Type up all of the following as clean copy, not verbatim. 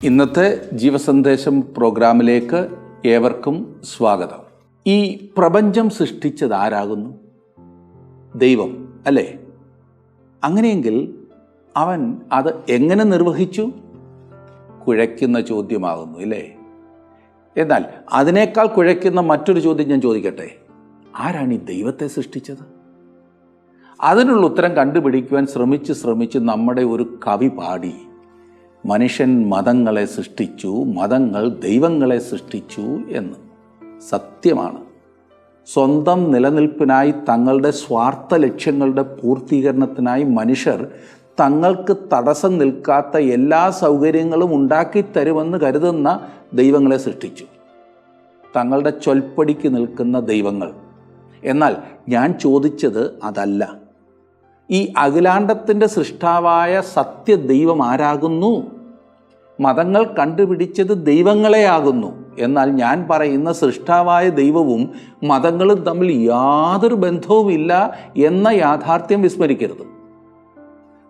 ഇന്നത്തെ ജീവസന്ദേശം പ്രോഗ്രാമിലേക്ക് ഏവർക്കും സ്വാഗതം. ഈ പ്രപഞ്ചം സൃഷ്ടിച്ചത് ആരാകുന്നു? ദൈവം അല്ലേ? അങ്ങനെയെങ്കിൽ അവൻ അത് എങ്ങനെ നിർവഹിച്ചു? കുഴയ്ക്കുന്ന ചോദ്യമാകുന്നു അല്ലേ? എന്നാൽ അതിനേക്കാൾ കുഴയ്ക്കുന്ന മറ്റൊരു ചോദ്യം ഞാൻ ചോദിക്കട്ടെ. ആരാണ് ഈ ദൈവത്തെ സൃഷ്ടിച്ചത്? അതിനുള്ള ഉത്തരം കണ്ടുപിടിക്കുവാൻ ശ്രമിച്ച് നമ്മുടെ ഒരു കവി പാടി, മനുഷ്യൻ മതങ്ങളെ സൃഷ്ടിച്ചു, മതങ്ങൾ ദൈവങ്ങളെ സൃഷ്ടിച്ചു എന്ന്. സത്യമാണ്. സ്വന്തം നിലനിൽപ്പിനായി, തങ്ങളുടെ സ്വാർത്ഥ ലക്ഷ്യങ്ങളുടെ പൂർത്തീകരണത്തിനായി മനുഷ്യർ തങ്ങൾക്ക് തടസ്സം നിൽക്കാത്ത എല്ലാ സൗകര്യങ്ങളും ഉണ്ടാക്കിത്തരുമെന്ന് കരുതുന്ന ദൈവങ്ങളെ സൃഷ്ടിച്ചു. തങ്ങളുടെ ചൊൽപ്പടിക്ക് നിൽക്കുന്ന ദൈവങ്ങൾ. എന്നാൽ ഞാൻ ചോദിച്ചത് അതല്ല. ഈ അഖിലാണ്ടത്തിൻ്റെ സൃഷ്ടാവായ സത്യ ദൈവം ആരാകുന്നു? മതങ്ങൾ കണ്ടുപിടിച്ചത് ദൈവങ്ങളെയാകുന്നു. എന്നാൽ ഞാൻ പറയുന്ന സൃഷ്ടാവായ ദൈവവും മതങ്ങളും തമ്മിൽ യാതൊരു ബന്ധവുമില്ല എന്ന യാഥാർത്ഥ്യം വിസ്മരിക്കരുത്.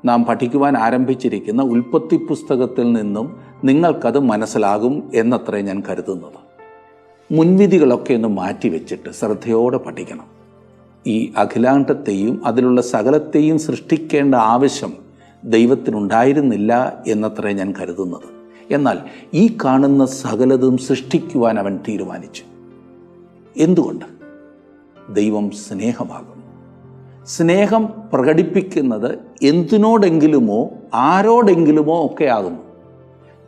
നാം പഠിക്കുവാൻ ആരംഭിച്ചിരിക്കുന്ന ഉൽപ്പത്തി പുസ്തകത്തിൽ നിന്നും നിങ്ങൾക്കത് മനസ്സിലാകും എന്നത്രേ ഞാൻ കരുതുന്നത്. മുൻവിധികളൊക്കെ ഒന്ന് മാറ്റിവെച്ചിട്ട് ശ്രദ്ധയോടെ പഠിക്കണം. ഈ അഖിലാണ്ടത്തെയും അതിലുള്ള സകലത്തെയും സൃഷ്ടിക്കേണ്ട ആവശ്യം ദൈവത്തിനുണ്ടായിരുന്നില്ല എന്നത്രേ ഞാൻ കരുതുന്നത്. എന്നാൽ ഈ കാണുന്ന സകലതും സൃഷ്ടിക്കുവാൻ അവൻ തീരുമാനിച്ചു. എന്തുകൊണ്ട്? ദൈവം സ്നേഹമാകുന്നു. സ്നേഹം പ്രകടിപ്പിക്കുന്നത് എന്തിനോടെങ്കിലുമോ ആരോടെങ്കിലുമോ ഒക്കെ ആകുന്നു.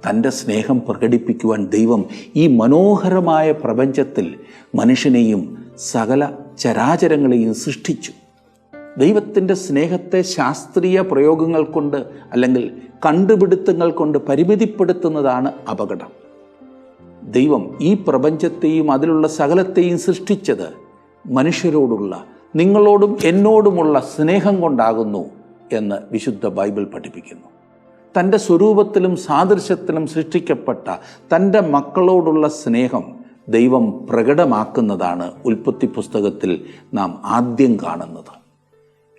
തൻ്റെ സ്നേഹം പ്രകടിപ്പിക്കുവാൻ ദൈവം ഈ മനോഹരമായ പ്രപഞ്ചത്തിൽ മനുഷ്യനെയും സകല ചരാചരങ്ങളെയും സൃഷ്ടിച്ചു. ദൈവത്തിൻ്റെ സ്നേഹത്തെ ശാസ്ത്രീയ പ്രയോഗങ്ങൾ കൊണ്ട് അല്ലെങ്കിൽ കണ്ടുപിടുത്തങ്ങൾ കൊണ്ട് പരിമിതിപ്പെടുത്തുന്നതാണ് അപകടം. ദൈവം ഈ പ്രപഞ്ചത്തെയും അതിലുള്ള സകലത്തെയും സൃഷ്ടിച്ചത് മനുഷ്യരോടുള്ള, നിങ്ങളോടും എന്നോടുമുള്ള സ്നേഹം കൊണ്ടാകുന്നു എന്ന് വിശുദ്ധ ബൈബിൾ പഠിപ്പിക്കുന്നു. തൻ്റെ സ്വരൂപത്തിലും സാദൃശ്യത്തിലും സൃഷ്ടിക്കപ്പെട്ട തൻ്റെ മക്കളോടുള്ള സ്നേഹം ദൈവം പ്രകടമാക്കുന്നതാണ് ഉൽപ്പത്തി പുസ്തകത്തിൽ നാം ആദ്യം കാണുന്നത്.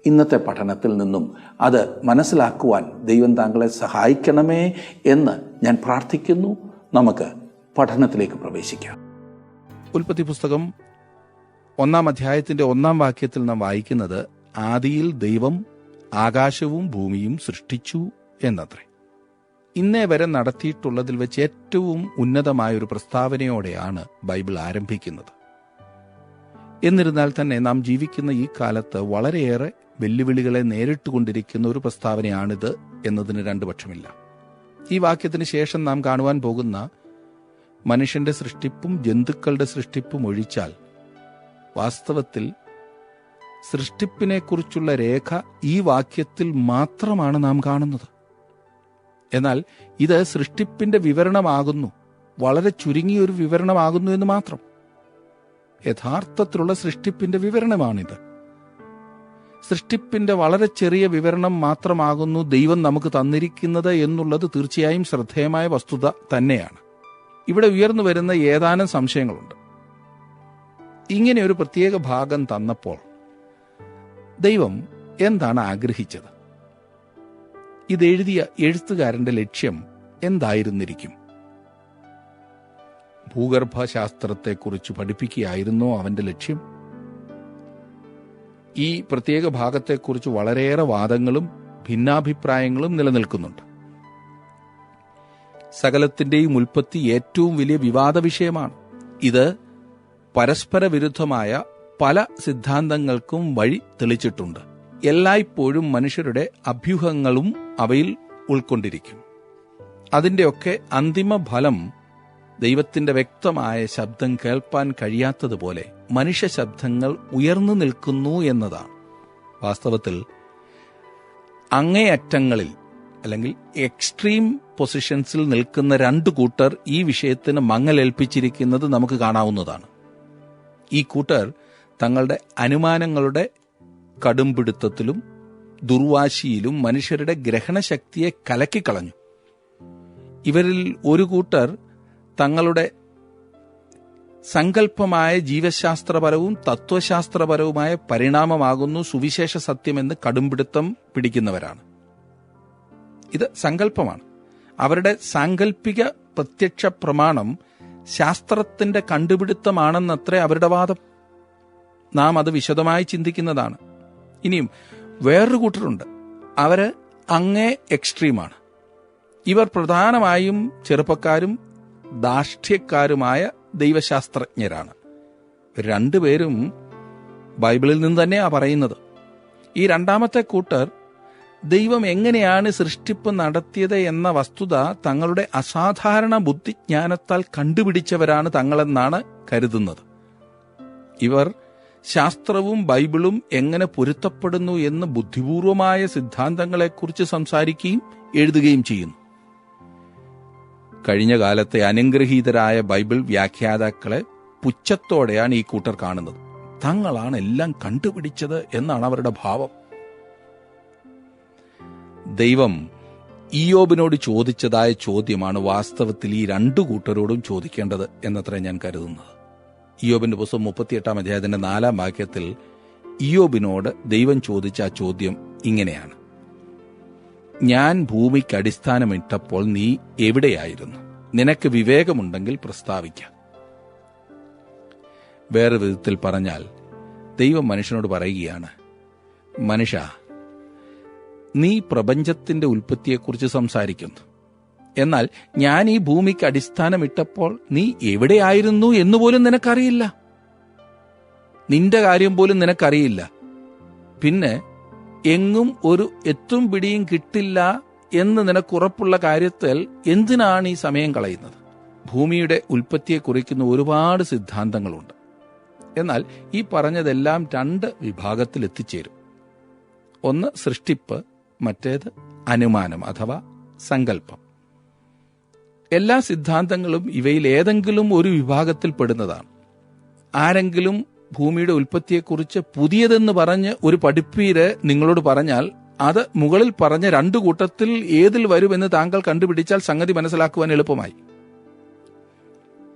ഇന്നത്തെ പഠനത്തിൽ നിന്നും അത് മനസ്സിലാക്കുവാൻ ദൈവം താങ്കളെ സഹായിക്കണമേ എന്ന് ഞാൻ പ്രാർത്ഥിക്കുന്നു. നമുക്ക് പഠനത്തിലേക്ക് പ്രവേശിക്കാം. ഉൽപ്പത്തി പുസ്തകം 1-ാം അധ്യായത്തിന്റെ 1-ാം വാക്യത്തിൽ നാം വായിക്കുന്നത്, ആദിയിൽ ദൈവം ആകാശവും ഭൂമിയും സൃഷ്ടിച്ചു എന്നത്രേ. ഇന്നേ വരെ നടത്തിയിട്ടുള്ളതിൽ വെച്ച് ഏറ്റവും ഉന്നതമായൊരു പ്രസ്താവനയോടെയാണ് ബൈബിൾ ആരംഭിക്കുന്നത്. എന്നിരുന്നാൽ തന്നെ നാം ജീവിക്കുന്ന ഈ കാലത്ത് വളരെയേറെ വെല്ലുവിളികളെ നേരിട്ടുകൊണ്ടിരിക്കുന്ന ഒരു പ്രസ്താവനയാണിത് എന്നതിന് രണ്ടു പക്ഷമില്ല. ഈ വാക്യത്തിന് ശേഷം നാം കാണുവാൻ പോകുന്ന മനുഷ്യന്റെ സൃഷ്ടിപ്പും ജന്തുക്കളുടെ സൃഷ്ടിപ്പും ഒഴിച്ചാൽ വാസ്തവത്തിൽ സൃഷ്ടിപ്പിനെക്കുറിച്ചുള്ള രേഖ ഈ വാക്യത്തിൽ മാത്രമാണ് നാം കാണുന്നത്. എന്നാൽ ഇത് സൃഷ്ടിപ്പിന്റെ വിവരണമാകുന്നു, വളരെ ചുരുങ്ങിയൊരു വിവരണമാകുന്നു എന്ന് മാത്രം. യഥാർത്ഥത്തിലുള്ള സൃഷ്ടിപ്പിന്റെ വിവരണമാണിത്. സൃഷ്ടിപ്പിന്റെ വളരെ ചെറിയ വിവരണം മാത്രമാകുന്നു ദൈവം നമുക്ക് തന്നിരിക്കുന്നത് എന്നുള്ളത് തീർച്ചയായും ശ്രദ്ധേയമായ വസ്തുത തന്നെയാണ്. ഇവിടെ ഉയർന്നു വരുന്ന ഏതാനും സംശയങ്ങളുണ്ട്. ഇങ്ങനെ ഒരു പ്രത്യേക ഭാഗം തന്നപ്പോൾ ദൈവം എന്താണ് ആഗ്രഹിച്ചത്? ഇതെഴുതിയ എഴുത്തുകാരന്റെ ലക്ഷ്യം എന്തായിരുന്നിരിക്കും? ഭൂഗർഭശാസ്ത്രത്തെക്കുറിച്ച് പഠിപ്പിക്കുകയായിരുന്നോ അവന്റെ ലക്ഷ്യം? ഈ പ്രത്യേക ഭാഗത്തെക്കുറിച്ച് വളരെയേറെ വാദങ്ങളും ഭിന്നാഭിപ്രായങ്ങളും നിലനിൽക്കുന്നുണ്ട്. സകലത്തിന്റെയും ഉൽപ്പത്തി ഏറ്റവും വലിയ വിവാദ വിഷയമാണ്. ഇത് പരസ്പര വിരുദ്ധമായ പല സിദ്ധാന്തങ്ങൾക്കും വഴി തെളിച്ചിട്ടുണ്ട്. എല്ലായ്പ്പോഴും മനുഷ്യരുടെ അഭ്യൂഹങ്ങളും അവയിൽ ഉൾക്കൊണ്ടിരിക്കും. അതിൻ്റെയൊക്കെ അന്തിമ ഫലം ദൈവത്തിന്റെ വ്യക്തമായ ശബ്ദം കേൾപ്പാൻ കഴിയാത്തതുപോലെ മനുഷ്യ ശബ്ദങ്ങൾ ഉയർന്നു നിൽക്കുന്നു എന്നതാണ്. വാസ്തവത്തിൽ അങ്ങേയറ്റങ്ങളിൽ അല്ലെങ്കിൽ എക്സ്ട്രീം പൊസിഷൻസിൽ നിൽക്കുന്ന രണ്ടു കൂട്ടർ ഈ വിഷയത്തിന് മങ്ങലേൽപ്പിച്ചിരിക്കുന്നത് നമുക്ക് കാണാവുന്നതാണ്. ഈ കൂട്ടർ തങ്ങളുടെ അനുമാനങ്ങളുടെ കടുംപിടുത്തത്തിലും ദുർവാശിയിലും മനുഷ്യരുടെ ഗ്രഹണശക്തിയെ കലക്കിക്കളഞ്ഞു. ഇവരിൽ ഒരു കൂട്ടർ തങ്ങളുടെ സങ്കല്പമായ ജീവശാസ്ത്രപരവും തത്വശാസ്ത്രപരവുമായ പരിണാമമാകുന്നു സുവിശേഷ സത്യമെന്ന് കടുംപിടുത്തം പിടിക്കുന്നവരാണ്. ഇത് സങ്കല്പമാണ്. അവരുടെ സാങ്കല്പിക പ്രത്യക്ഷ പ്രമാണം ശാസ്ത്രത്തിന്റെ കണ്ടുപിടുത്തമാണെന്നത്രേ അവരുടെ വാദം. നാം അത് വിശദമായി ചിന്തിക്കുന്നതാണ്. ഇനിയും വേറൊരു കൂട്ടരുണ്ട്, അവര് അങ്ങേ എക്സ്ട്രീമാണ്. ഇവർ പ്രധാനമായും ചെറുപ്പക്കാരും ധാർഷ്ട്യക്കാരുമായ ദൈവശാസ്ത്രജ്ഞരാണ്. രണ്ടുപേരും ബൈബിളിൽ നിന്ന് തന്നെയാ പറയുന്നത്. ഈ രണ്ടാമത്തെ കൂട്ടർ ദൈവം എങ്ങനെയാണ് സൃഷ്ടിപ്പ് നടത്തിയത് എന്ന വസ്തുത തങ്ങളുടെ അസാധാരണ ബുദ്ധിജ്ഞാനത്താൽ കണ്ടുപിടിച്ചവരാണ് തങ്ങളെന്നാണ് കരുതുന്നത്. ഇവർ ശാസ്ത്രവും ബൈബിളും എങ്ങനെ പൊരുത്തപ്പെടുന്നു എന്ന് ബുദ്ധിപൂർവമായ സിദ്ധാന്തങ്ങളെക്കുറിച്ച് സംസാരിക്കുകയും എഴുതുകയും ചെയ്യുന്നു. കഴിഞ്ഞ കാലത്തെ അനുഗ്രഹീതരായ ബൈബിൾ വ്യാഖ്യാതാക്കളെ പുച്ഛത്തോടെയാണ് ഈ കൂട്ടർ കാണുന്നത്. തങ്ങളാണ് എല്ലാം കണ്ടുപിടിച്ചത് എന്നാണ് അവരുടെ ഭാവം. ദൈവം ഇയ്യോബിനോട് ചോദിച്ചതായ ചോദ്യമാണ് വാസ്തവത്തിൽ ഈ രണ്ടു കൂട്ടരോടും ചോദിക്കേണ്ടത് എന്നത്ര ഞാൻ കരുതുന്നത്. ഇയ്യോബിന്റെ പുസ്തകം 38 അധ്യായത്തിന്റെ 4 വാക്യത്തിൽ ഇയ്യോബിനോട് ദൈവം ചോദിച്ച ആ ചോദ്യം ഇങ്ങനെയാണ്: ഞാൻ ഭൂമിക്ക് അടിസ്ഥാനമിട്ടപ്പോൾ നീ എവിടെയായിരുന്നു? നിനക്ക് വിവേകമുണ്ടെങ്കിൽ പ്രസ്താവിക്കാം. വേറെ വിധത്തിൽ പറഞ്ഞാൽ ദൈവം മനുഷ്യനോട് പറയുകയാണ്, മനുഷ്യ, നീ പ്രപഞ്ചത്തിന്റെ ഉൽപ്പത്തിയെക്കുറിച്ച് സംസാരിക്കുന്നു. എന്നാൽ ഞാൻ ഈ ഭൂമിക്ക് അടിസ്ഥാനമിട്ടപ്പോൾ നീ എവിടെയായിരുന്നു എന്നുപോലും നിനക്കറിയില്ല. നിന്റെ കാര്യം പോലും നിനക്കറിയില്ല. പിന്നെ എങ്ങും ഒരു എത്തും പിടിയും കിട്ടില്ല എന്ന് നിനക്കുറപ്പുള്ള കാര്യത്തിൽ എന്തിനാണ് ഈ സമയം കളയുന്നത്? ഭൂമിയുടെ ഉൽപ്പത്തിയെ കുറിക്കുന്ന ഒരുപാട് സിദ്ധാന്തങ്ങളുണ്ട്. എന്നാൽ ഈ പറഞ്ഞതെല്ലാം 2 വിഭാഗത്തിൽ എത്തിച്ചേരും. ഒന്ന് സൃഷ്ടിപ്പ്, മറ്റേത് അനുമാനം അഥവാ സങ്കല്പം. എല്ലാ സിദ്ധാന്തങ്ങളും ഇവയിൽ ഏതെങ്കിലും ഒരു വിഭാഗത്തിൽ പെടുന്നതാണ്. ആരെങ്കിലും ഭൂമിയുടെ ഉൽപ്പത്തിയെക്കുറിച്ച് പുതിയതെന്ന് പറഞ്ഞ് ഒരു പഠിപ്പീര് നിങ്ങളോട് പറഞ്ഞാൽ അത് മുകളിൽ പറഞ്ഞ 2 കൂട്ടത്തിൽ ഏതിൽ വരുമെന്ന് താങ്കൾ കണ്ടുപിടിച്ചാൽ സംഗതി മനസ്സിലാക്കുവാൻ എളുപ്പമായി.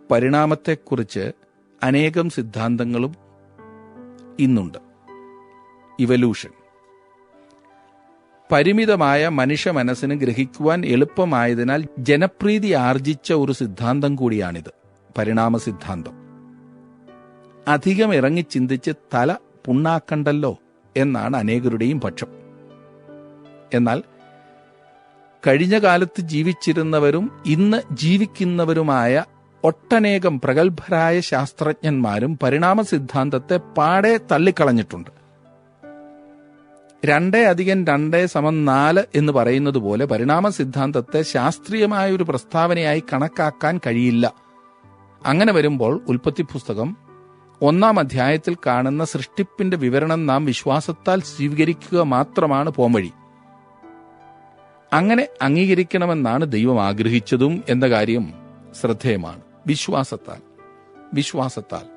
പരിണാമത്തെക്കുറിച്ച് അനേകം സിദ്ധാന്തങ്ങളും ഇന്നുണ്ട്. ഇവല്യൂഷൻ പരിമിതമായ മനുഷ്യ മനസ്സിന് ഗ്രഹിക്കുവാൻ എളുപ്പമായതിനാൽ ജനപ്രീതി ആർജിച്ച ഒരു സിദ്ധാന്തം കൂടിയാണിത്, പരിണാമ സിദ്ധാന്തം. അധികം ഇറങ്ങി ചിന്തിച്ച് തല പുണ്ണാക്കണ്ടല്ലോ എന്നാണ് അനേകരുടെയും പക്ഷം. എന്നാൽ കഴിഞ്ഞ കാലത്ത് ജീവിച്ചിരുന്നവരും ഇന്ന് ജീവിക്കുന്നവരുമായ ഒട്ടനേകം പ്രഗത്ഭരായ ശാസ്ത്രജ്ഞന്മാരും പരിണാമ സിദ്ധാന്തത്തെ പാടെ തള്ളിക്കളഞ്ഞിട്ടുണ്ട്. 2 + 2 = 4 എന്ന് പറയുന്നത് പോലെ പരിണാമ സിദ്ധാന്തത്തെ ശാസ്ത്രീയമായ ഒരു പ്രസ്താവനയായി കണക്കാക്കാൻ കഴിയില്ല. അങ്ങനെ വരുമ്പോൾ ഉൽപ്പത്തി പുസ്തകം 1 അധ്യായത്തിൽ കാണുന്ന സൃഷ്ടിപ്പിന്റെ വിവരണം നാം വിശ്വാസത്താൽ സ്വീകരിക്കുക മാത്രമാണ് പോംവഴി. അങ്ങനെ അംഗീകരിക്കണമെന്നാണ് ദൈവം ആഗ്രഹിച്ചതും എന്ന കാര്യം ശ്രദ്ധേയമാണ്. വിശ്വാസത്താൽ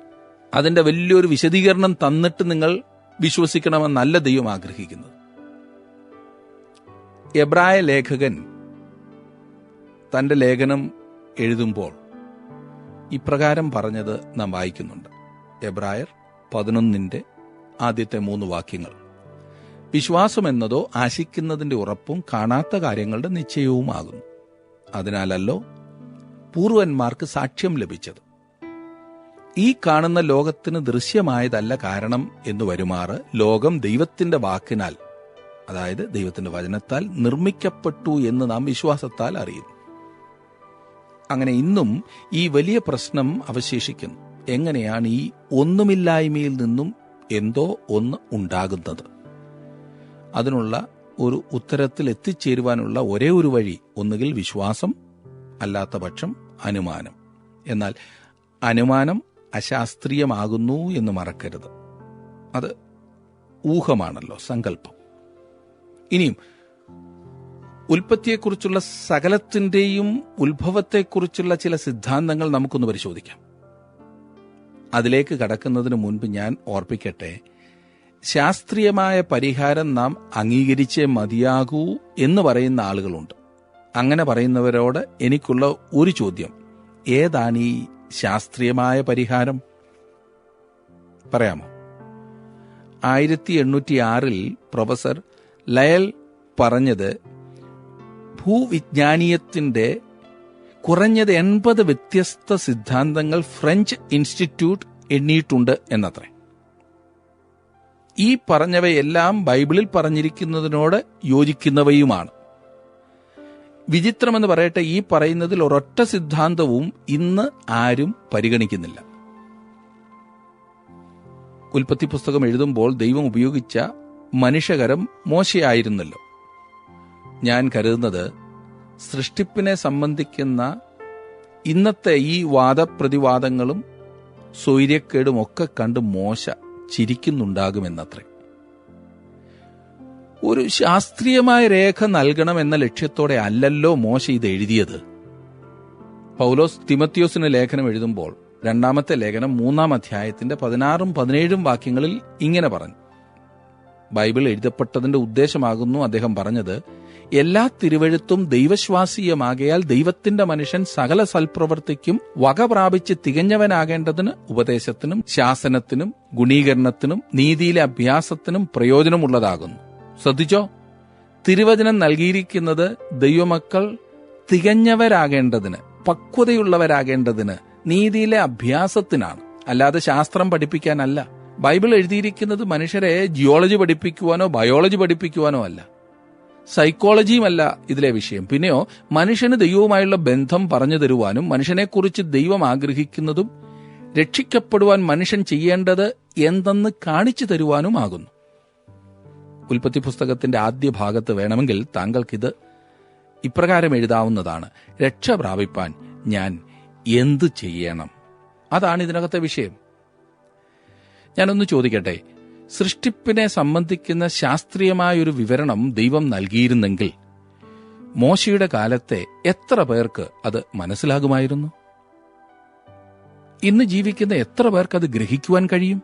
അതിന്റെ വലിയൊരു വിശദീകരണം തന്നിട്ട് നിങ്ങൾ വിശ്വസിക്കണമെന്നല്ല ദൈവം ആഗ്രഹിക്കുന്നത്. എബ്രായ ലേഖകൻ തന്റെ ലേഖനം എഴുതുമ്പോൾ ഇപ്രകാരം പറഞ്ഞത് നാം വായിക്കുന്നുണ്ട്. എബ്രായർ 11 ആദ്യത്തെ 3 വാക്യങ്ങൾ: വിശ്വാസം എന്നതോ ആശിക്കുന്നതിന്റെ ഉറപ്പും കാണാത്ത കാര്യങ്ങളുടെ നിശ്ചയവുമാകുന്നു. അതിനാലല്ലോ പൂർവന്മാർക്ക് സാക്ഷ്യം ലഭിച്ചത്. ഈ കാണുന്ന ലോകത്തിന് ദൃശ്യമായതല്ല കാരണം എന്ന് വരുമാറ് ലോകം ദൈവത്തിന്റെ വാക്കിനാൽ, അതായത് ദൈവത്തിന്റെ വചനത്താൽ നിർമ്മിക്കപ്പെട്ടു എന്ന് നാം വിശ്വാസത്താൽ അറിയുന്നു. അങ്ങനെ ഇന്നും ഈ വലിയ പ്രശ്നം അവശേഷിക്കുന്നു. എങ്ങനെയാണ് ഈ ഒന്നുമില്ലായ്മയിൽ നിന്നും എന്തോ ഒന്ന് ഉണ്ടാകുന്നത്? അതിനുള്ള ഒരു ഉത്തരത്തിൽ എത്തിച്ചേരുവാനുള്ള ഒരേ ഒരു വഴി ഒന്നുകിൽ വിശ്വാസം, അല്ലാത്ത പക്ഷം അനുമാനം. എന്നാൽ അനുമാനം അശാസ്ത്രീയമാകുന്നു എന്ന് മറക്കരുത്. അത് ഊഹമാണല്ലോ, സങ്കല്പം. ഇനിയും ഉൽപ്പത്തിയെക്കുറിച്ചുള്ള സകലത്തിന്റെയും ഉത്ഭവത്തെക്കുറിച്ചുള്ള ചില സിദ്ധാന്തങ്ങൾ നമുക്കൊന്ന് പരിശോധിക്കാം. അതിലേക്ക് കടക്കുന്നതിന് മുൻപ് ഞാൻ ഓർപ്പിക്കട്ടെ, ശാസ്ത്രീയമായ പരിഹാരം നാം അംഗീകരിച്ചേ മതിയാകൂ എന്ന് പറയുന്ന ആളുകളുണ്ട്. അങ്ങനെ പറയുന്നവരോട് എനിക്കുള്ള ഒരു ചോദ്യം: ഏതാണ് ഈ ശാസ്ത്രീയമായ പരിഹാരം? പറയാമോ? 1806 പ്രൊഫസർ ലയൽ പറഞ്ഞത് ഭൂവിജ്ഞാനീയത്തിന്റെ കുറഞ്ഞത് 80 വ്യത്യസ്ത സിദ്ധാന്തങ്ങൾ ഫ്രഞ്ച് ഇൻസ്റ്റിറ്റ്യൂട്ട് എണ്ണിയിട്ടുണ്ട് എന്നത്രേ. ഈ പറഞ്ഞവയെല്ലാം ബൈബിളിൽ പറഞ്ഞിരിക്കുന്നതിനോട് യോജിക്കുന്നവയുമാണ്. വിചിത്രമെന്ന് പറയട്ടെ, ഈ പറയുന്നതിൽ ഒരൊറ്റ സിദ്ധാന്തവും ഇന്ന് ആരും പരിഗണിക്കുന്നില്ല. ഉൽപ്പത്തി പുസ്തകം എഴുതുമ്പോൾ ദൈവം ഉപയോഗിച്ച മനുഷ്യകരം മോശയായിരുന്നല്ലോ. ഞാൻ കരുതുന്നത് സൃഷ്ടിപ്പിനെ സംബന്ധിക്കുന്ന ഇന്നത്തെ ഈ വാദപ്രതിവാദങ്ങളും സ്വൈര്യക്കേടും ഒക്കെ കണ്ട് മോശ ചിരിക്കുന്നുണ്ടാകുമെന്നത്രേ. ഒരു ശാസ്ത്രീയമായ രേഖ നൽകണമെന്ന ലക്ഷ്യത്തോടെ അല്ലല്ലോ മോശ ഇത് എഴുതിയത്. പൗലോസ് തിമത്തിയോസിന് ലേഖനം എഴുതുമ്പോൾ 2-ാമത്തെ ലേഖനം 3-ാം അധ്യായത്തിന്റെ 16-17 വാക്യങ്ങളിൽ ഇങ്ങനെ പറഞ്ഞു. ബൈബിൾ എഴുതപ്പെട്ടതിന്റെ ഉദ്ദേശമാകുന്നു അദ്ദേഹം പറഞ്ഞത്, എല്ലാ തിരുവെഴുത്തും ദൈവശ്വാസീയമാകയാൽ ദൈവത്തിന്റെ മനുഷ്യൻ സകല സൽപ്രവൃത്തിക്കും വക പ്രാപിച്ച് തികഞ്ഞവനാകേണ്ടതിന് ഉപദേശത്തിനും ശാസനത്തിനും ഗുണീകരണത്തിനും നീതിയിലെ അഭ്യാസത്തിനും പ്രയോജനമുള്ളതാകുന്നു. ശ്രദ്ധിച്ചോ, തിരുവചനം നൽകിയിരിക്കുന്നത് ദൈവമക്കൾ തികഞ്ഞവരാകേണ്ടതിന്, പക്വതയുള്ളവരാകേണ്ടതിന്, നീതിയിലെ അഭ്യാസത്തിനാണ്, അല്ലാതെ ശാസ്ത്രം പഠിപ്പിക്കാനല്ല. ബൈബിൾ എഴുതിയിരിക്കുന്നത് മനുഷ്യരെ ജിയോളജി പഠിപ്പിക്കുവാനോ ബയോളജി പഠിപ്പിക്കുവാനോ അല്ല. സൈക്കോളജിയുമല്ല ഇതിലെ വിഷയം. പിന്നെയോ മനുഷ്യന് ദൈവവുമായുള്ള ബന്ധം പറഞ്ഞു തരുവാനും മനുഷ്യനെക്കുറിച്ച് ദൈവം ആഗ്രഹിക്കുന്നതും രക്ഷിക്കപ്പെടുവാൻ മനുഷ്യൻ ചെയ്യേണ്ടത് എന്തെന്ന് കാണിച്ചു തരുവാനുമാകുന്നു. ഉൽപ്പത്തി പുസ്തകത്തിന്റെ ആദ്യ ഭാഗത്ത് വേണമെങ്കിൽ താങ്കൾക്കിത് ഇപ്രകാരം എഴുതാവുന്നതാണ്: രക്ഷ പ്രാപിപ്പാൻ ഞാൻ എന്തു ചെയ്യണം? അതാണ് ഇതിനകത്തെ വിഷയം. ഞാനൊന്ന് ചോദിക്കട്ടെ, സൃഷ്ടിപ്പിനെ സംബന്ധിക്കുന്ന ശാസ്ത്രീയമായൊരു വിവരണം ദൈവം നൽകിയിരുന്നെങ്കിൽ മോശയുടെ കാലത്തെ എത്ര പേർക്ക് അത് മനസ്സിലാകുമായിരുന്നു? ഇന്ന് ജീവിക്കുന്ന എത്ര പേർക്ക് അത് ഗ്രഹിക്കുവാൻ കഴിയും?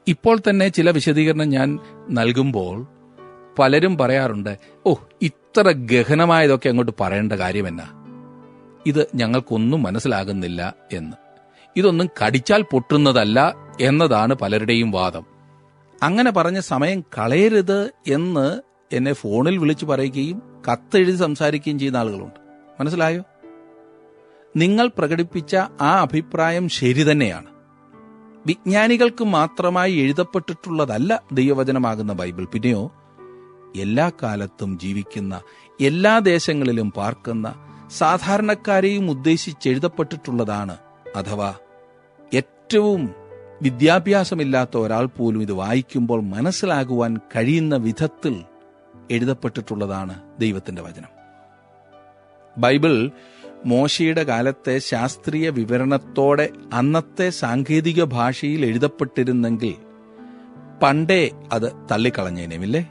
ഇപ്പോൾ തന്നെ ചില വിശദീകരണം ഞാൻ നൽകുമ്പോൾ പലരും പറയാറുണ്ട്, ഇത്ര ഗഹനമായതൊക്കെ അങ്ങോട്ട് പറയേണ്ട കാര്യമെന്നാ, ഇത് ഞങ്ങൾക്കൊന്നും മനസ്സിലാകുന്നില്ല എന്ന്. ഇതൊന്നും കടിച്ചാൽ പൊട്ടുന്നതല്ല എന്നതാണ് പലരുടെയും വാദം. അങ്ങനെ പറഞ്ഞ സമയം കളയരുത് എന്ന് എന്നെ ഫോണിൽ വിളിച്ചു പറയുകയും കത്തെഴുതി സംസാരിക്കുകയും ചെയ്യുന്ന ആളുകളുണ്ട്. മനസ്സിലായോ? നിങ്ങൾ പ്രകടിപ്പിച്ച ആ അഭിപ്രായം ശരി തന്നെയാണ്. വിജ്ഞാനികൾക്ക് മാത്രമായി എഴുതപ്പെട്ടിട്ടുള്ളതല്ല ദൈവവചനമാകുന്ന ബൈബിൾ. പിന്നെയോ എല്ലാ കാലത്തും ജീവിക്കുന്ന, എല്ലാ ദേശങ്ങളിലും പാർക്കുന്ന സാധാരണക്കാരെയും ഉദ്ദേശിച്ചെഴുതപ്പെട്ടിട്ടുള്ളതാണ്. അഥവാ ഏറ്റവും വിദ്യാഭ്യാസമില്ലാത്ത ഒരാൾ പോലും ഇത് വായിക്കുമ്പോൾ മനസ്സിലാകുവാൻ കഴിയുന്ന വിധത്തിൽ എഴുതപ്പെട്ടിട്ടുള്ളതാണ് ദൈവത്തിന്റെ വചനം. ബൈബിൾ മോശയുടെ കാലത്തെ ശാസ്ത്രീയ വിവരണത്തോടെ അന്നത്തെ സാങ്കേതിക ഭാഷയിൽ എഴുതപ്പെട്ടിരുന്നെങ്കിൽ പണ്ടേ അത് തള്ളിക്കളഞ്ഞേനുമില്ലേ?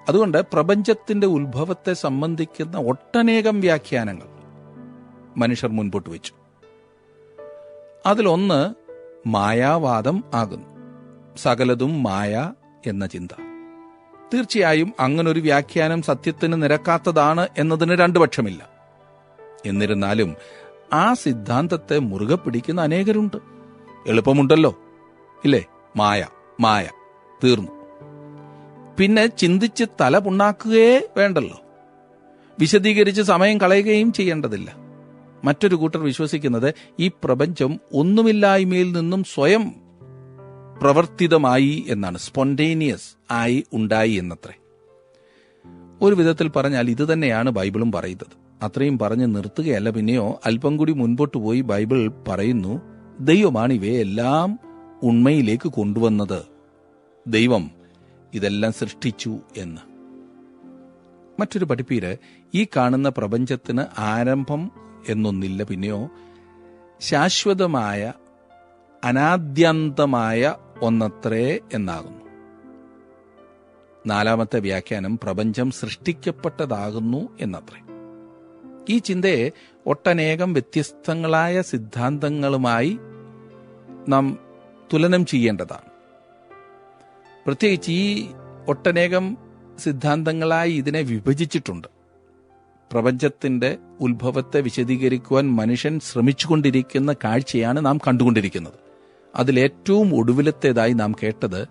അതുകൊണ്ട് പ്രപഞ്ചത്തിന്റെ ഉത്ഭവത്തെ സംബന്ധിക്കുന്ന ഒട്ടനേകം വ്യാഖ്യാനങ്ങൾ മനുഷ്യർ മുൻപോട്ട് വെച്ചു. അതിലൊന്ന് മായാവാദം ആകുന്നു. സകലതും മായ എന്ന ചിന്ത. തീർച്ചയായും അങ്ങനൊരു വ്യാഖ്യാനം സത്യത്തിന് നിരക്കാത്തതാണ് എന്നതിന് രണ്ടു പക്ഷമില്ല. എന്നിരുന്നാലും ആ സിദ്ധാന്തത്തെ മുറുകെ പിടിക്കുന്ന അനേകരുണ്ട്. എളുപ്പമുണ്ടല്ലോ, ഇല്ലേ? മായ മായ തീർന്നു. പിന്നെ ചിന്തിച്ച് തല പുണ്ണാക്കുകയേ വേണ്ടല്ലോ, വിശദീകരിച്ച് സമയം കളയുകയും ചെയ്യേണ്ടതില്ല. മറ്റൊരു കൂട്ടർ വിശ്വസിക്കുന്നത് ഈ പ്രപഞ്ചം ഒന്നുമില്ലായ്മയിൽ നിന്നും സ്വയം പ്രവർത്തിതമായി എന്നാണ്, സ്പോണ്ടേനിയസ് ആയി ഉണ്ടായി എന്നത്രേ. ഒരു വിധത്തിൽ പറഞ്ഞാൽ ഇത് തന്നെയാണ് ബൈബിളും പറയുന്നത്. അത്രയും പറഞ്ഞ് നിർത്തുകയല്ല, പിന്നെയോ അല്പം കൂടി മുൻപോട്ട് പോയി ബൈബിൾ പറയുന്നു, ദൈവമാണ് ഇവയെല്ലാം ഉണ്മയിലേക്ക് കൊണ്ടുവന്നത്, ദൈവം ഇതെല്ലാം സൃഷ്ടിച്ചു എന്ന്. മറ്റൊരു പഠിപ്പീര്, ഈ കാണുന്ന പ്രപഞ്ചത്തിന് ആരംഭം എന്നൊന്നില്ല, പിന്നെയോ ശാശ്വതമായ അനാദ്യന്തമായ ഒന്നത്രേ എന്നാകുന്നു. നാലാമത്തെ വ്യാഖ്യാനം പ്രപഞ്ചം സൃഷ്ടിക്കപ്പെട്ടതാകുന്നു എന്നത്രേ. ഈ ചിന്തയെ ഒട്ടനേകം വ്യത്യസ്തങ്ങളായ സിദ്ധാന്തങ്ങളുമായി നാം തുലനം ചെയ്യേണ്ടതാണ്. പ്രത്യേകിച്ച് ഈ ഒട്ടനേകം സിദ്ധാന്തങ്ങളായി ഇതിനെ വിഭജിച്ചിട്ടുണ്ട്. പ്രപഞ്ചത്തിന്റെ ഉത്ഭവത്തെ വിശദീകരിക്കുവാൻ മനുഷ്യൻ ശ്രമിച്ചുകൊണ്ടിരിക്കുന്ന കാഴ്ചയാണ് നാം കണ്ടുകൊണ്ടിരിക്കുന്നത്. അതിലേറ്റവും ഒടുവിലത്തേതായി നാം കേട്ടത്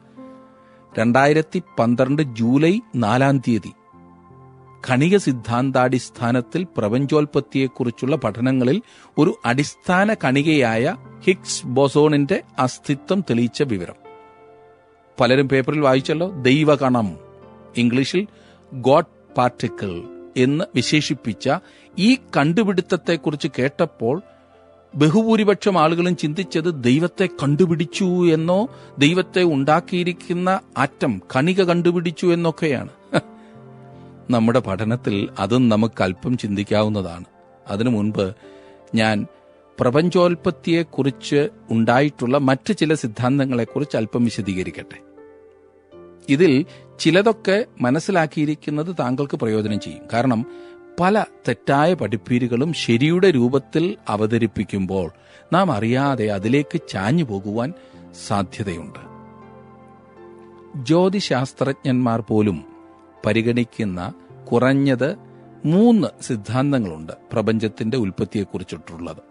2012 ജൂലൈ 4 കണിക സിദ്ധാന്താടിസ്ഥാനത്തിൽ പ്രപഞ്ചോൽപത്തിയെക്കുറിച്ചുള്ള പഠനങ്ങളിൽ ഒരു അടിസ്ഥാന കണികയായ ഹിഗ്സ് ബോസോണിന്റെ അസ്തിത്വം തെളിയിച്ച വിവരം. പലരും പേപ്പറിൽ വായിച്ചല്ലോ, ദൈവകണം, ഇംഗ്ലീഷിൽ ഗോഡ് പാർട്ടിക്കിൾ എന്ന് വിശേഷിപ്പിച്ച ഈ കണ്ടുപിടുത്തത്തെക്കുറിച്ച് കേട്ടപ്പോൾ ബഹുഭൂരിപക്ഷം ആളുകളും ചിന്തിച്ചത് ദൈവത്തെ കണ്ടുപിടിച്ചു എന്നോ ദൈവത്തെ ഉണ്ടാക്കിയിരിക്കുന്ന ആറ്റം കണിക കണ്ടുപിടിച്ചു എന്നൊക്കെയാണ്. നമ്മുടെ പഠനത്തിൽ അതും നമുക്ക് അല്പം ചിന്തിക്കാവുന്നതാണ്. അതിനു മുൻപ് ഞാൻ പ്രപഞ്ചോൽപത്തിയെക്കുറിച്ച് ഉണ്ടായിട്ടുള്ള മറ്റ് ചില സിദ്ധാന്തങ്ങളെക്കുറിച്ച് അല്പം വിശദീകരിക്കട്ടെ. ഇതിൽ ചിലതൊക്കെ മനസ്സിലാക്കിയിരിക്കുന്നത് താങ്കൾക്ക് പ്രയോജനം ചെയ്യും. കാരണം പല തെറ്റായ പഠിപ്പീരുകളും ശരിയുടെ രൂപത്തിൽ അവതരിപ്പിക്കുമ്പോൾ നാം അറിയാതെ അതിലേക്ക് ചാഞ്ഞു പോകുവാൻ സാധ്യതയുണ്ട്. ജ്യോതിശാസ്ത്രജ്ഞന്മാർ പോലും പരിഗണിക്കുന്ന കുറഞ്ഞത് 3 സിദ്ധാന്തങ്ങളുണ്ട് പ്രപഞ്ചത്തിന്റെ ഉൽപ്പത്തിയെക്കുറിച്ചിട്ടുള്ളത്.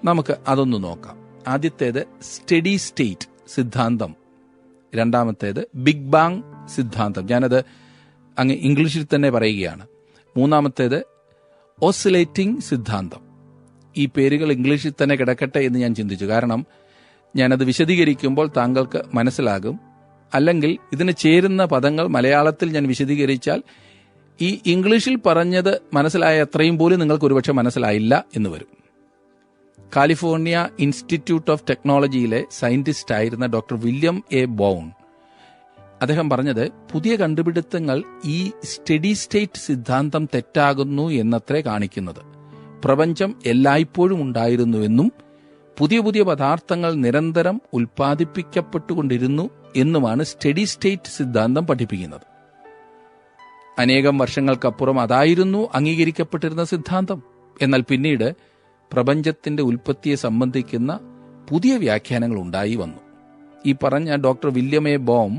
നമുക്ക് അതൊന്ന് നോക്കാം. ആദ്യത്തേത് സ്റ്റഡി സ്റ്റേറ്റ് സിദ്ധാന്തം, രണ്ടാമത്തേത് ബിഗ് ബാങ് സിദ്ധാന്തം, ഞാനത് അങ്ങ് ഇംഗ്ലീഷിൽ തന്നെ പറയുകയാണ്. മൂന്നാമത്തേത് ഓസിലേറ്റിംഗ് സിദ്ധാന്തം. ഈ പേരുകൾ ഇംഗ്ലീഷിൽ തന്നെ കിടക്കട്ടെ എന്ന് ഞാൻ ചിന്തിച്ചു. കാരണം ഞാനത് വിശദീകരിക്കുമ്പോൾ താങ്കൾക്ക് മനസ്സിലാകും. അല്ലെങ്കിൽ ഇതിന് ചേരുന്ന പദങ്ങൾ മലയാളത്തിൽ ഞാൻ വിശദീകരിച്ചാൽ ഈ ഇംഗ്ലീഷിൽ പറഞ്ഞത് മനസ്സിലായ അത്രയും പോലും നിങ്ങൾക്ക് ഒരുപക്ഷെ മനസ്സിലായില്ല എന്ന് വരും. കാലിഫോർണിയ ഇൻസ്റ്റിറ്റ്യൂട്ട് ഓഫ് ടെക്നോളജിയിലെ സയന്റിസ്റ്റ് ആയിരുന്ന ഡോക്ടർ വില്യം എ ബൗൺ, അദ്ദേഹം പറഞ്ഞത് പുതിയ കണ്ടുപിടുത്തങ്ങൾ ഈ സ്റ്റഡി സ്റ്റേറ്റ് സിദ്ധാന്തം തെറ്റാകുന്നു എന്നത്രേ കാണിക്കുന്നത്. പ്രപഞ്ചം എല്ലായ്പ്പോഴും ഉണ്ടായിരുന്നുവെന്നും പുതിയ പുതിയ പദാർത്ഥങ്ങൾ നിരന്തരം ഉൽപ്പാദിപ്പിക്കപ്പെട്ടുകൊണ്ടിരുന്നു എന്നുമാണ് സ്റ്റഡി സ്റ്റേറ്റ് സിദ്ധാന്തം പഠിപ്പിക്കുന്നത്. അനേകം വർഷങ്ങൾക്കപ്പുറം അതായിരുന്നു അംഗീകരിക്കപ്പെട്ടിരുന്ന സിദ്ധാന്തം. എന്നാൽ പിന്നീട് പ്രപഞ്ചത്തിന്റെ ഉൽപ്പത്തിയെ സംബന്ധിക്കുന്ന പുതിയ വ്യാഖ്യാനങ്ങൾ ഉണ്ടായി വന്നു. ഈ പറഞ്ഞ ഡോക്ടർ വില്യം എ ബോം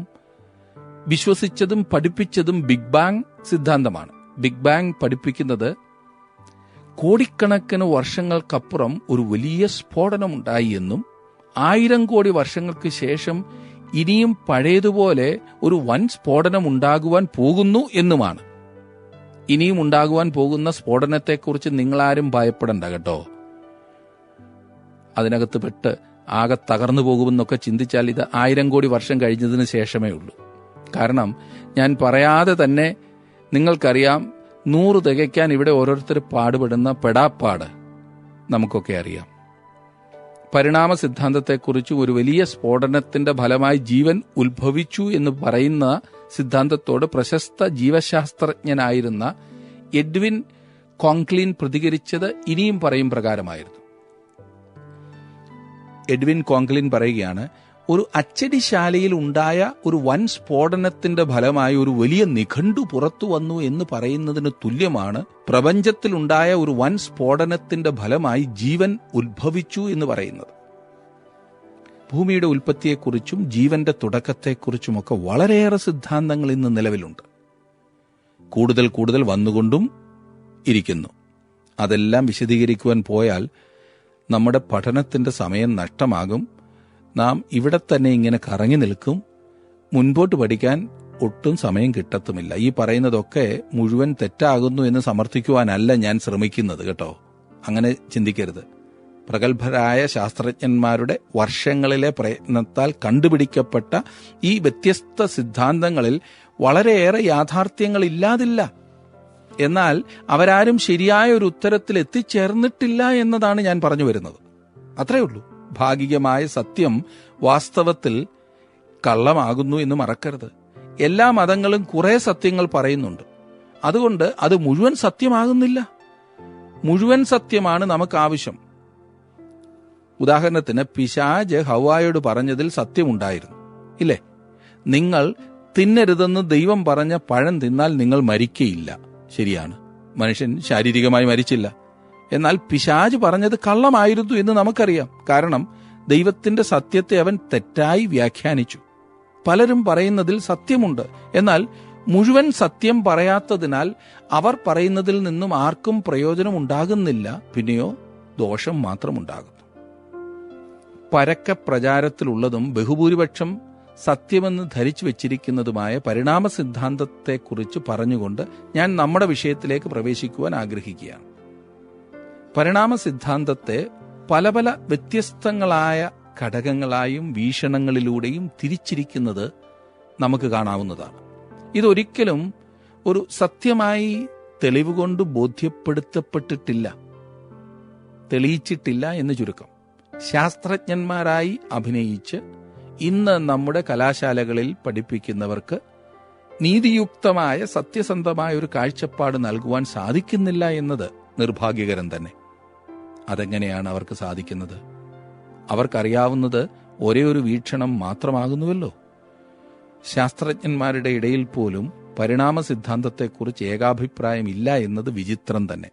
വിശ്വസിച്ചതും പഠിപ്പിച്ചതും ബിഗ് ബാങ് സിദ്ധാന്തമാണ്. ബിഗ് ബാങ് പഠിപ്പിക്കുന്നത് കോടിക്കണക്കിന് വർഷങ്ങൾക്കപ്പുറം ഒരു വലിയ സ്ഫോടനമുണ്ടായി എന്നും 1000 കോടി വർഷങ്ങൾക്ക് ശേഷം ഇനിയും പഴയതുപോലെ ഒരു വൻ സ്ഫോടനം ഉണ്ടാകുവാൻ പോകുന്നു എന്നുമാണ്. ഇനിയും ഉണ്ടാകുവാൻ പോകുന്ന സ്ഫോടനത്തെക്കുറിച്ച് നിങ്ങളാരും ഭയപ്പെടണ്ട കേട്ടോ. അതിനകത്ത് പെട്ട് ആകെ തകർന്നു പോകുമെന്നൊക്കെ ചിന്തിച്ചാൽ ഇത് 1000 കോടി വർഷം കഴിഞ്ഞതിന് ശേഷമേ ഉള്ളൂ. കാരണം ഞാൻ പറയാതെ തന്നെ നിങ്ങൾക്കറിയാം, 100 തികയ്ക്കാൻ ഇവിടെ ഓരോരുത്തർ പാടുപെടുന്ന പെടാപ്പാട് നമുക്കൊക്കെ അറിയാം. പരിണാമ സിദ്ധാന്തത്തെക്കുറിച്ച് ഒരു വലിയ സ്ഫോടനത്തിന്റെ ഫലമായി ജീവൻ ഉത്ഭവിച്ചു എന്ന് പറയുന്ന സിദ്ധാന്തത്തോട് പ്രശസ്ത ജീവശാസ്ത്രജ്ഞനായിരുന്ന എഡ്വിൻ കോങ്ക്ലിൻ പ്രതികരിച്ചത് ഇനിയും പറയും പ്രകാരമായിരുന്നു. എഡ്വിൻ കോങ്ക്ലിൻ പറയുകയാണ്, ഒരു അച്ചടിശാലയിൽ ഉണ്ടായ ഒരു വൻ സ്ഫോടനത്തിന്റെ ഫലമായി ഒരു വലിയ നിഘണ്ടു പുറത്തു വന്നു എന്ന് പറയുന്നതിന് തുല്യമാണ് പ്രപഞ്ചത്തിലുണ്ടായ ഒരു വൻ സ്ഫോടനത്തിന്റെ ഫലമായി ജീവൻ ഉത്ഭവിച്ചു എന്ന് പറയുന്നത്. ഭൂമിയുടെ ഉൽപ്പത്തിയെക്കുറിച്ചും ജീവന്റെ തുടക്കത്തെക്കുറിച്ചുമൊക്കെ വളരെയേറെ സിദ്ധാന്തങ്ങൾ ഇന്ന് നിലവിലുണ്ട്. കൂടുതൽ കൂടുതൽ വന്നുകൊണ്ടും ഇരിക്കുന്നു. അതെല്ലാം വിശദീകരിക്കുവാൻ പോയാൽ നമ്മുടെ പഠനത്തിന്റെ സമയം നഷ്ടമാകും. നാം ഇവിടെ തന്നെ ഇങ്ങനെ കറങ്ങി നിൽക്കും. മുൻപോട്ട് പഠിക്കാൻ ഒട്ടും സമയം കിട്ടത്തുമില്ല. ഈ പറയുന്നതൊക്കെ മുഴുവൻ തെറ്റാകുന്നു എന്ന് സമർത്ഥിക്കുവാനല്ല ഞാൻ ശ്രമിക്കുന്നത് കേട്ടോ. അങ്ങനെ ചിന്തിക്കരുത്. പ്രഗത്ഭരായ ശാസ്ത്രജ്ഞന്മാരുടെ വർഷങ്ങളിലെ പ്രയത്നത്താൽ കണ്ടുപിടിക്കപ്പെട്ട ഈ വ്യത്യസ്ത സിദ്ധാന്തങ്ങളിൽ വളരെയേറെ യാഥാർത്ഥ്യങ്ങൾ ഇല്ലാതില്ല. എന്നാൽ അവരാരും ശരിയായ ഒരു ഉത്തരത്തിൽ എത്തിച്ചേർന്നിട്ടില്ല എന്നതാണ് ഞാൻ പറഞ്ഞു വരുന്നത്. അത്രയേ ഉള്ളൂ. ഭാഗികമായ സത്യം വാസ്തവത്തിൽ കള്ളമാകുന്നു എന്ന് മറക്കരുത്. എല്ലാ മതങ്ങളും കുറെ സത്യങ്ങൾ പറയുന്നുണ്ട്. അതുകൊണ്ട് അത് മുഴുവൻ സത്യമാകുന്നില്ല. മുഴുവൻ സത്യമാണ് നമുക്ക് ആവശ്യം. ഉദാഹരണത്തിന് പിശാച് ഹവ്വായോട് പറഞ്ഞതിൽ സത്യമുണ്ടായിരുന്നു, ഇല്ലേ? നിങ്ങൾ തിന്നരുതെന്ന് ദൈവം പറഞ്ഞ പഴം തിന്നാൽ നിങ്ങൾ മരിക്കയില്ല. ശരിയാണ്, മനുഷ്യൻ ശാരീരികമായി മരിച്ചില്ല. എന്നാൽ പിശാച് പറഞ്ഞത് കള്ളമായിരുന്നു എന്ന് നമുക്കറിയാം. കാരണം ദൈവത്തിന്റെ സത്യത്തെ അവൻ തെറ്റായി വ്യാഖ്യാനിച്ചു. പലരും പറയുന്നതിൽ സത്യമുണ്ട്, എന്നാൽ മുഴുവൻ സത്യം പറയാത്തതിനാൽ അവർ പറയുന്നതിൽ നിന്നും ആർക്കും പ്രയോജനം ഉണ്ടാകുന്നില്ല. പിന്നെയോ ദോഷം മാത്രമുണ്ടാകുന്നു. പരക്കെ പ്രചാരത്തിലുള്ളതും ബഹുഭൂരിപക്ഷം സത്യമെന്ന് ധരിച്ചു വച്ചിരിക്കുന്നതുമായ പരിണാമ സിദ്ധാന്തത്തെക്കുറിച്ച് പറഞ്ഞുകൊണ്ട് ഞാൻ നമ്മുടെ വിഷയത്തിലേക്ക് പ്രവേശിക്കുവാൻ ആഗ്രഹിക്കുകയാണ്. പരിണാമ സിദ്ധാന്തത്തെ പല പല വ്യത്യസ്തങ്ങളായ ഘടകങ്ങളായും വീക്ഷണങ്ങളിലൂടെയും തിരിച്ചിരിക്കുന്നത് നമുക്ക് കാണാവുന്നതാണ്. ഇതൊരിക്കലും ഒരു സത്യമായി തെളിവുകൊണ്ട് ബോധ്യപ്പെടുത്തപ്പെട്ടിട്ടില്ല, തെളിയിച്ചിട്ടില്ല എന്ന് ചുരുക്കം. ശാസ്ത്രജ്ഞന്മാരായി അഭിനയിച്ച് ഇന്ന് നമ്മുടെ കലാശാലകളിൽ പഠിപ്പിക്കുന്നവർക്ക് നീതിയുക്തമായ സത്യസന്ധമായ ഒരു കാഴ്ചപ്പാട് നൽകുവാൻ സാധിക്കുന്നില്ല എന്നത് നിർഭാഗ്യകരം തന്നെ. അതെങ്ങനെയാണ് അവർക്ക് സാധിക്കുന്നത്? അവർക്കറിയാവുന്നത് ഒരേ ഒരു വീക്ഷണം മാത്രമാകുന്നുവല്ലോ. ശാസ്ത്രജ്ഞന്മാരുടെ ഇടയിൽ പോലും പരിണാമ സിദ്ധാന്തത്തെക്കുറിച്ച് ഏകാഭിപ്രായമില്ല എന്നത് വിചിത്രം തന്നെ.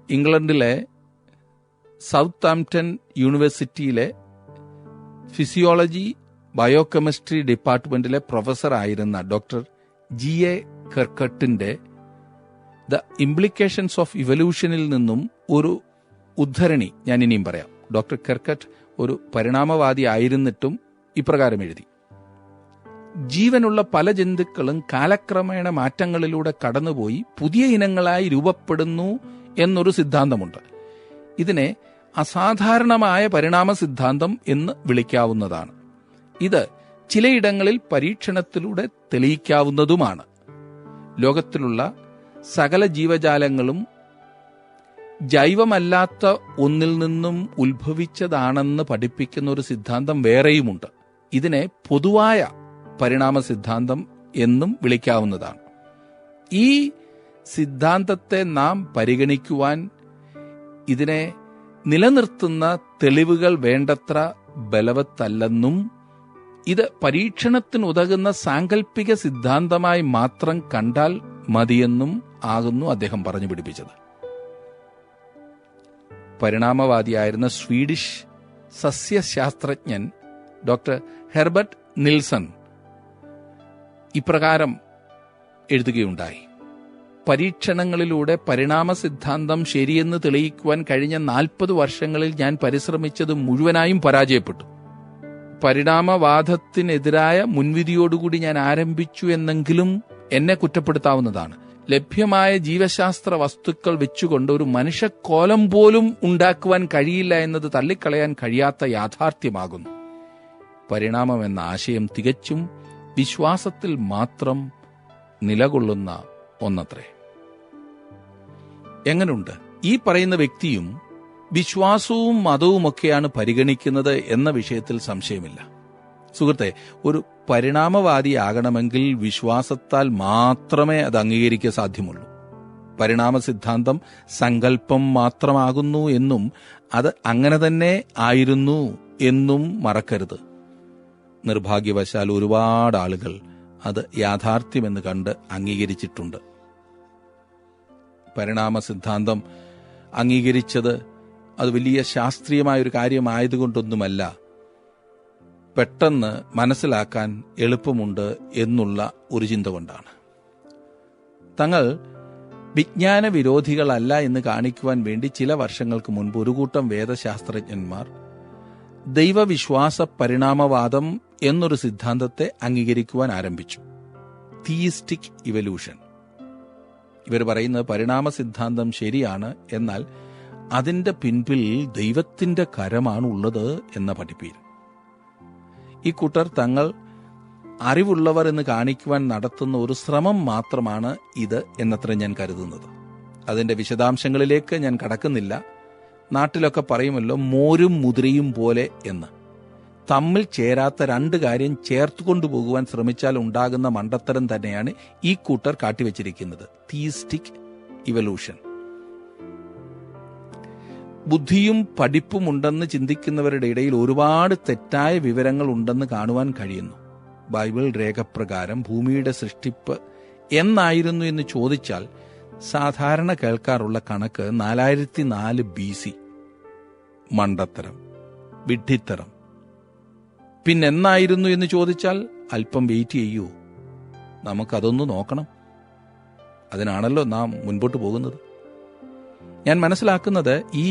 ഇംഗ്ലണ്ടിലെ സൗത്ത് ആംപ്ടൺ യൂണിവേഴ്സിറ്റിയിലെ ഫിസിയോളജി ബയോകെമിസ്ട്രി ഡിപ്പാർട്ട്മെന്റിലെ പ്രൊഫസറായിരുന്ന ഡോക്ടർ G.A. കെർക്കട്ടിന്റെ ദ ഇംപ്ലിക്കേഷൻസ് ഓഫ് ഇവല്യൂഷനിൽ നിന്നും ഒരു ഉദ്ധരണി ഞാൻ ഇനിയും പറയാം. ഡോക്ടർ കെർക്കട്ട് ഒരു പരിണാമവാദി ആയിരുന്നിട്ടും ഇപ്രകാരം എഴുതി: ജീവനുള്ള പല ജന്തുക്കളും കാലക്രമേണ മാറ്റങ്ങളിലൂടെ കടന്നുപോയി പുതിയ ഇനങ്ങളായി രൂപപ്പെടുന്നു എന്നൊരു സിദ്ധാന്തമുണ്ട്. ഇതിനെ അസാധാരണമായ പരിണാമ സിദ്ധാന്തം എന്ന് വിളിക്കാവുന്നതാണ്. ഇത് ചിലയിടങ്ങളിൽ പരീക്ഷണത്തിലൂടെ തെളിയിക്കാവുന്നതുമാണ്. ലോകത്തിലുള്ള സകല ജീവജാലങ്ങളും ജൈവമല്ലാത്ത ഒന്നിൽ നിന്നും ഉത്ഭവിച്ചതാണെന്ന് പഠിപ്പിക്കുന്ന ഒരു സിദ്ധാന്തം വേറെയുമുണ്ട്. ഇതിനെ പൊതുവായ പരിണാമ സിദ്ധാന്തം എന്നും വിളിക്കാവുന്നതാണ്. ഈ സിദ്ധാന്തത്തെ നാം പരിഗണിക്കുവാൻ ഇതിനെ നിലനിർത്തുന്ന തെളിവുകൾ വേണ്ടത്ര ബലവത്തല്ലെന്നും ഇത് പരീക്ഷണത്തിനുതകുന്ന സാങ്കല്പിക സിദ്ധാന്തമായി മാത്രം കണ്ടാൽ മതിയെന്നും ആകുന്നു അദ്ദേഹം പറഞ്ഞു പിടിപ്പിച്ചത്. പരിണാമവാദിയായിരുന്ന സ്വീഡിഷ് സസ്യശാസ്ത്രജ്ഞൻ ഡോക്ടർ ഹെർബർട്ട് നിൽസൺ ഇപ്രകാരം എഴുതുകയുണ്ടായി: പരീക്ഷണങ്ങളിലൂടെ പരിണാമ സിദ്ധാന്തം ശരിയെന്ന് തെളിയിക്കുവാൻ കഴിഞ്ഞ 40 വർഷങ്ങളിൽ ഞാൻ പരിശ്രമിച്ചത് മുഴുവനായും പരാജയപ്പെട്ടു. പരിണാമവാദത്തിനെതിരായ മുൻവിധിയോടുകൂടി ഞാൻ ആരംഭിച്ചു എന്നെങ്കിലും എന്നെ കുറ്റപ്പെടുത്താവുന്നതാണ്. ലഭ്യമായ ജീവശാസ്ത്ര വസ്തുക്കൾ വെച്ചുകൊണ്ട് ഒരു മനുഷ്യക്കോലം പോലും ഉണ്ടാക്കുവാൻ കഴിയില്ല എന്നത് തള്ളിക്കളയാൻ കഴിയാത്ത യാഥാർത്ഥ്യമാകുന്നു. പരിണാമം എന്ന ആശയം തികച്ചും വിശ്വാസത്തിൽ മാത്രം നിലകൊള്ളുന്ന ഒന്നത്രേ. എങ്ങനുണ്ട്? ഈ പറയുന്ന വ്യക്തിയും വിശ്വാസവും മതവുമൊക്കെയാണ് പരിഗണിക്കുന്നത് എന്ന വിഷയത്തിൽ സംശയമില്ല. സുഹൃത്തെ, ഒരു പരിണാമവാദിയാകണമെങ്കിൽ വിശ്വാസത്താൽ മാത്രമേ അത് അംഗീകരിക്കാൻ സാധ്യമുള്ളൂ. പരിണാമ സിദ്ധാന്തം സങ്കല്പം മാത്രമാകുന്നു എന്നും അത് അങ്ങനെ തന്നെ ആയിരുന്നു എന്നും മറക്കരുത്. നിർഭാഗ്യവശാൽ ഒരുപാട് ആളുകൾ അത് യാഥാർത്ഥ്യമെന്ന് കണ്ട് അംഗീകരിച്ചിട്ടുണ്ട്. പരിണാമ സിദ്ധാന്തം അംഗീകരിച്ചത് അത് വലിയ ശാസ്ത്രീയമായൊരു കാര്യമായതുകൊണ്ടൊന്നുമല്ല, പെട്ടെന്ന് മനസ്സിലാക്കാൻ എളുപ്പമുണ്ട് എന്നുള്ള ഒരു ചിന്ത കൊണ്ടാണ്. തങ്ങൾ വിജ്ഞാന വിരോധികളല്ല എന്ന് കാണിക്കുവാൻ വേണ്ടി ചില വർഷങ്ങൾക്ക് മുൻപ് ഒരു കൂട്ടം വേദശാസ്ത്രജ്ഞന്മാർ ദൈവവിശ്വാസ പരിണാമവാദം എന്നൊരു സിദ്ധാന്തത്തെ അംഗീകരിക്കുവാൻ ആരംഭിച്ചു. തിയിസ്റ്റിക് ഇവല്യൂഷൻ. ഇവർ പറയുന്നത് പരിണാമ സിദ്ധാന്തം ശരിയാണ്, എന്നാൽ അതിന്റെ പിൻപിൽ ദൈവത്തിന്റെ കരമാണ് ഉള്ളത് എന്ന പഠിപ്പീര്. ഈ കൂട്ടർ തങ്ങൾ അറിവുള്ളവർ എന്ന് കാണിക്കുവാൻ നടത്തുന്ന ഒരു ശ്രമം മാത്രമാണ് ഇത് എന്നത്ര ഞാൻ കരുതുന്നത്. അതിന്റെ വിശദാംശങ്ങളിലേക്ക് ഞാൻ കടക്കുന്നില്ല. നാട്ടിലൊക്കെ പറയുമല്ലോ, മോരും മുതിരയും പോലെ എന്ന്. തമ്മിൽ ചേരാത്ത രണ്ട് കാര്യം ചേർത്ത് കൊണ്ടുപോകുവാൻ ശ്രമിച്ചാൽ ഉണ്ടാകുന്ന മണ്ടത്തരം തന്നെയാണ് ഈ കൂട്ടർ കാട്ടിവെച്ചിരിക്കുന്നത്. തിയിസ്റ്റിക് ഇവല്യൂഷൻ. ബുദ്ധിയും പഠിപ്പും ഉണ്ടെന്ന് ചിന്തിക്കുന്നവരുടെ ഇടയിൽ ഒരുപാട് തെറ്റായ വിവരങ്ങൾ ഉണ്ടെന്ന് കാണുവാൻ കഴിയുന്നു. ബൈബിൾ രേഖപ്രകാരം ഭൂമിയുടെ സൃഷ്ടിപ്പ് എന്നായിരുന്നു എന്ന് ചോദിച്ചാൽ സാധാരണ കേൾക്കാറുള്ള കണക്ക് 4004 BC. മണ്ടത്തരം, വിഡ്ഢിത്തരം. പിന്നെന്നായിരുന്നു എന്ന് ചോദിച്ചാൽ അല്പം വെയിറ്റ് ചെയ്യൂ, നമുക്കതൊന്ന് നോക്കണം. അതിനാണല്ലോ നാം മുൻപോട്ട് പോകുന്നത്. ഞാൻ മനസ്സിലാക്കുന്നത് ഈ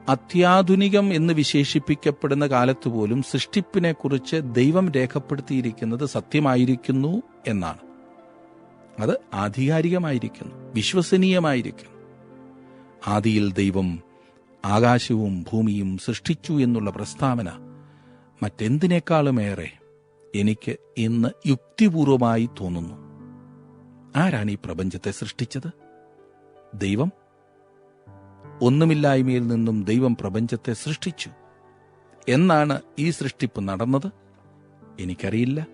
അത്യാധുനികം എന്ന് വിശേഷിപ്പിക്കപ്പെടുന്ന കാലത്ത് പോലും സൃഷ്ടിപ്പിനെക്കുറിച്ച് ദൈവം രേഖപ്പെടുത്തിയിരിക്കുന്നത് സത്യമായിരിക്കുന്നു എന്നാണ്. അത് ആധികാരികമായിരിക്കുന്നു, വിശ്വസനീയമായിരിക്കുന്നു. ആദിയിൽ ദൈവം ആകാശവും ഭൂമിയും സൃഷ്ടിച്ചു എന്നുള്ള പ്രസ്താവന മറ്റെന്തിനേക്കാളുമേറെ എനിക്ക് ഇന്ന് യുക്തിപൂർവമായി തോന്നുന്നു. ആരാണ് ഈ പ്രപഞ്ചത്തെ സൃഷ്ടിച്ചത്? ദൈവം. ഒന്നുമില്ലായ്മയിൽ നിന്നും ദൈവം പ്രപഞ്ചത്തെ സൃഷ്ടിച്ചു. എന്നാണ് ഈ സൃഷ്ടിപ്പ് നടന്നത്? എനിക്കറിയില്ല.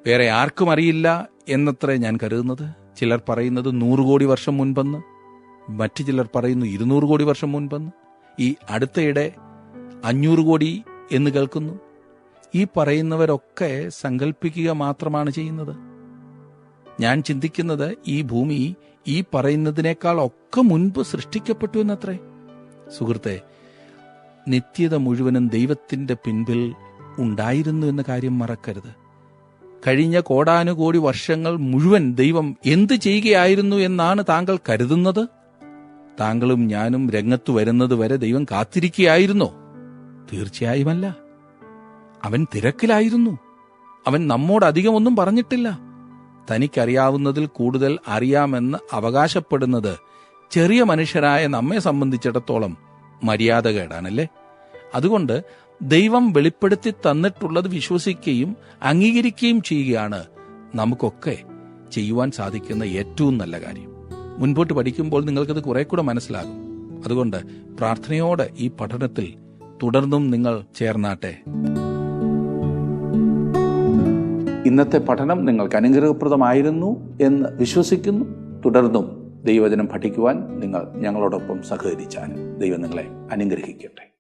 വേറെ ആർക്കും അറിയില്ല എന്നത്രേ ഞാൻ കരുതുന്നത്. ചിലർ പറയുന്നത് 100 കോടി വർഷം മുൻപെന്ന്, മറ്റു ചിലർ പറയുന്നു 200 കോടി വർഷം മുൻപെന്ന്. ഈ അടുത്തയിടെ 500 കോടി എന്ന് കേൾക്കുന്നു. ഈ പറയുന്നവരൊക്കെ സങ്കല്പിക്കുക മാത്രമാണ് ചെയ്യുന്നത്. ഞാൻ ചിന്തിക്കുന്നത് ഈ ഭൂമി ഈ പറയുന്നതിനേക്കാൾ ഒക്കെ മുൻപ് സൃഷ്ടിക്കപ്പെട്ടു എന്നത്രേ. സുഹൃത്തെ, നിത്യത മുഴുവനും ദൈവത്തിന്റെ പിൻപിൽ ഉണ്ടായിരുന്നു എന്ന കാര്യം മറക്കരുത്. കഴിഞ്ഞ കോടാനുകോടി വർഷങ്ങൾ മുഴുവൻ ദൈവം എന്ത് ചെയ്യുകയായിരുന്നു എന്നാണ് താങ്കൾ കരുതുന്നത്? താങ്കളും ഞാനും രംഗത്തു വരുന്നത് വരെ ദൈവം കാത്തിരിക്കുകയായിരുന്നോ? തീർച്ചയായുമല്ല. അവൻ തിരക്കിലായിരുന്നു. അവൻ നമ്മോട് അധികമൊന്നും പറഞ്ഞിട്ടില്ല. തനിക്കറിയാവുന്നതിൽ കൂടുതൽ അറിയാമെന്ന് അവകാശപ്പെടുന്നത് ചെറിയ മനുഷ്യരായ നമ്മെ സംബന്ധിച്ചിടത്തോളം മര്യാദകേടാണല്ലേ? അതുകൊണ്ട് ദൈവം വെളിപ്പെടുത്തി തന്നിട്ടുള്ളത് വിശ്വസിക്കുകയും അംഗീകരിക്കുകയും ചെയ്യുകയാണ് നമുക്കൊക്കെ ചെയ്യുവാൻ സാധിക്കുന്ന ഏറ്റവും നല്ല കാര്യം. മുൻപോട്ട് പഠിക്കുമ്പോൾ നിങ്ങൾക്കത് കുറെ കൂടെ മനസ്സിലാകും. അതുകൊണ്ട് പ്രാർത്ഥനയോടെ ഈ പഠനത്തിൽ തുടർന്നും നിങ്ങൾ ചേർന്നാട്ടെ. ഇന്നത്തെ പഠനം നിങ്ങൾക്ക് അനുഗ്രഹപ്രദമായിരുന്നു എന്ന് വിശ്വസിക്കുന്നു. തുടർന്നും ദൈവവചനം പഠിക്കുവാൻ നിങ്ങൾ ഞങ്ങളോടൊപ്പം സഹകരിച്ചാൽ ദൈവം നിങ്ങളെ അനുഗ്രഹിക്കട്ടെ.